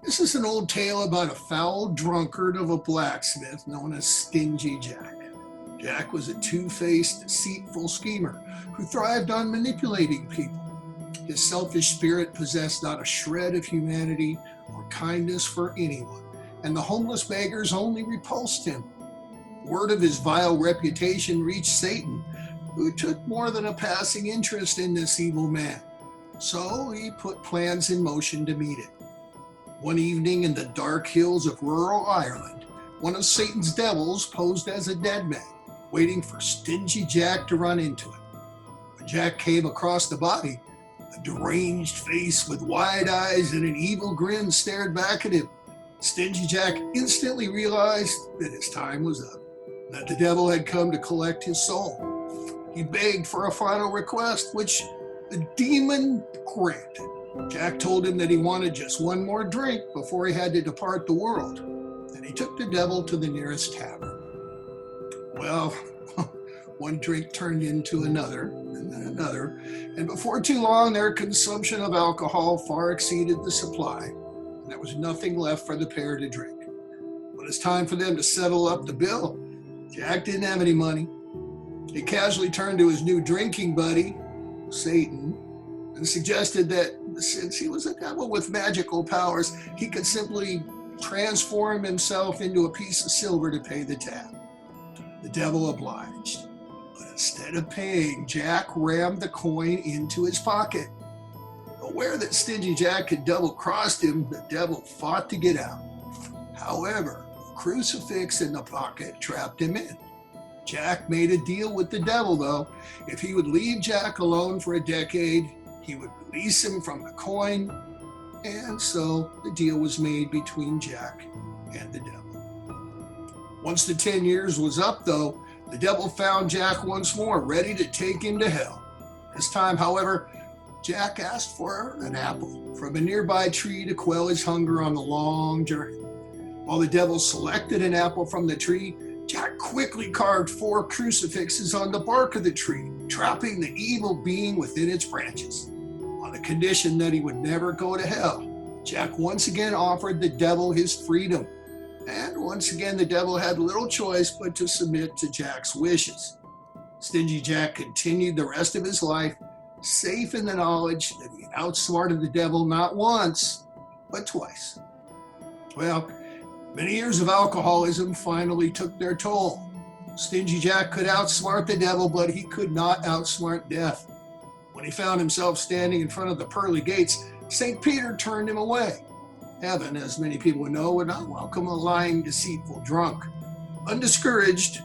This is an old tale about a foul drunkard of a blacksmith known as Stingey Jack. Jack was a two-faced, deceitful schemer who thrived on manipulating people. His selfish spirit possessed not a shred of humanity or kindness for anyone, and the homeless beggars only repulsed him. Word of his vile reputation reached Satan, who took more than a passing interest in this evil man. So he put plans in motion to meet it. One evening in the dark hills of rural Ireland, one of Satan's devils posed as a dead man, waiting for Stingey Jack to run into it. When Jack came across the body, a deranged face with wide eyes and an evil grin stared back at him. Stingey Jack instantly realized that his time was up, that the devil had come to collect his soul. He begged for a final request, which the demon granted. Jack told him that he wanted just one more drink before he had to depart the world, and he took the devil to the nearest tavern. Well, one drink turned into another, and then another, and before too long their consumption of alcohol far exceeded the supply, and there was nothing left for the pair to drink. When it's time for them to settle up the bill, Jack didn't have any money. He casually turned to his new drinking buddy, Satan, and suggested that since he was a devil with magical powers, he could simply transform himself into a piece of silver to pay the tab. The devil obliged, but instead of paying, Jack rammed the coin into his pocket. Aware that Stingey Jack had double-crossed him, the devil fought to get out. However, a crucifix in the pocket trapped him in. Jack made a deal with the devil, though. If he would leave Jack alone for a decade, he would release him from the coin, and so the deal was made between Jack and the devil. Once the 10 years was up, though, the devil found Jack once more, ready to take him to hell. This time, however, Jack asked for an apple from a nearby tree to quell his hunger on the long journey. While the devil selected an apple from the tree, Jack quickly carved 4 crucifixes on the bark of the tree, trapping the evil being within its branches. On the condition that he would never go to hell, Jack once again offered the devil his freedom. And once again, the devil had little choice but to submit to Jack's wishes. Stingey Jack continued the rest of his life, safe in the knowledge that he had outsmarted the devil not once, but twice. Well, many years of alcoholism finally took their toll. Stingey Jack could outsmart the devil, but he could not outsmart death. When he found himself standing in front of the pearly gates, St. Peter turned him away. Heaven, as many people know, would not welcome a lying, deceitful drunk. Undiscouraged,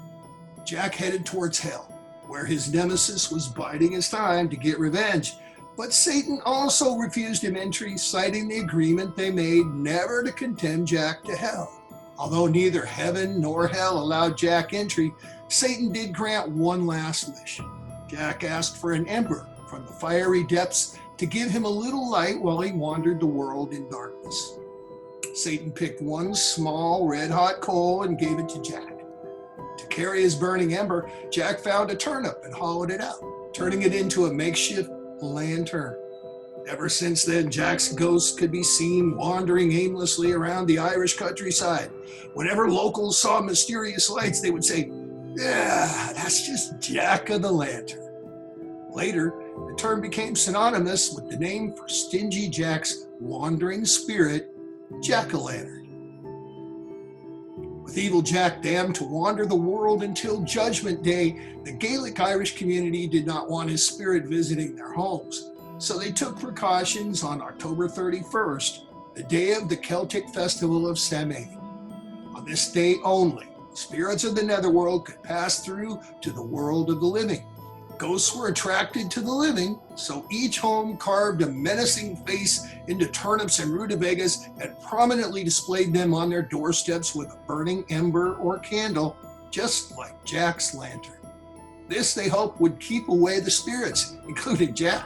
Jack headed towards hell, where his nemesis was biding his time to get revenge. But Satan also refused him entry, citing the agreement they made never to condemn Jack to hell. Although neither heaven nor hell allowed Jack entry, Satan did grant one last wish. Jack asked for an ember from the fiery depths to give him a little light while he wandered the world in darkness. Satan picked one small red-hot coal and gave it to Jack. To carry his burning ember, Jack found a turnip and hollowed it out, turning it into a makeshift lantern. Ever since then, Jack's ghost could be seen wandering aimlessly around the Irish countryside. Whenever locals saw mysterious lights, they would say, "Yeah, that's just Jack of the Lantern." Later, the term became synonymous with the name for Stingey Jack's wandering spirit, Jack-o'-lantern. With evil Jack damned to wander the world until Judgment Day, the Gaelic Irish community did not want his spirit visiting their homes, so they took precautions on October 31st, the day of the Celtic festival of Samhain. On this day only, spirits of the netherworld could pass through to the world of the living. Ghosts were attracted to the living, so each home carved a menacing face into turnips and rutabagas and prominently displayed them on their doorsteps with a burning ember or candle, just like Jack's lantern. This, they hoped, would keep away the spirits, including Jack.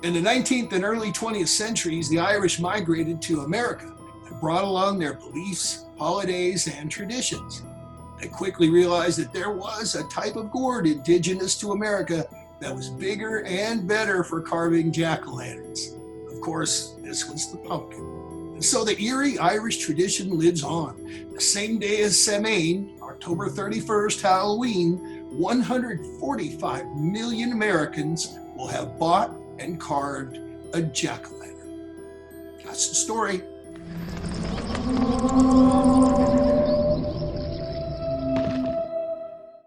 In the 19th and early 20th centuries, the Irish migrated to America and brought along their beliefs, holidays, and traditions. They quickly realized that there was a type of gourd indigenous to America that was bigger and better for carving jack-o'-lanterns. Of course, this was the pumpkin. So the eerie Irish tradition lives on. The same day as Samhain, October 31st, Halloween, 145 million Americans will have bought and carved a jack-o'-lantern. That's the story.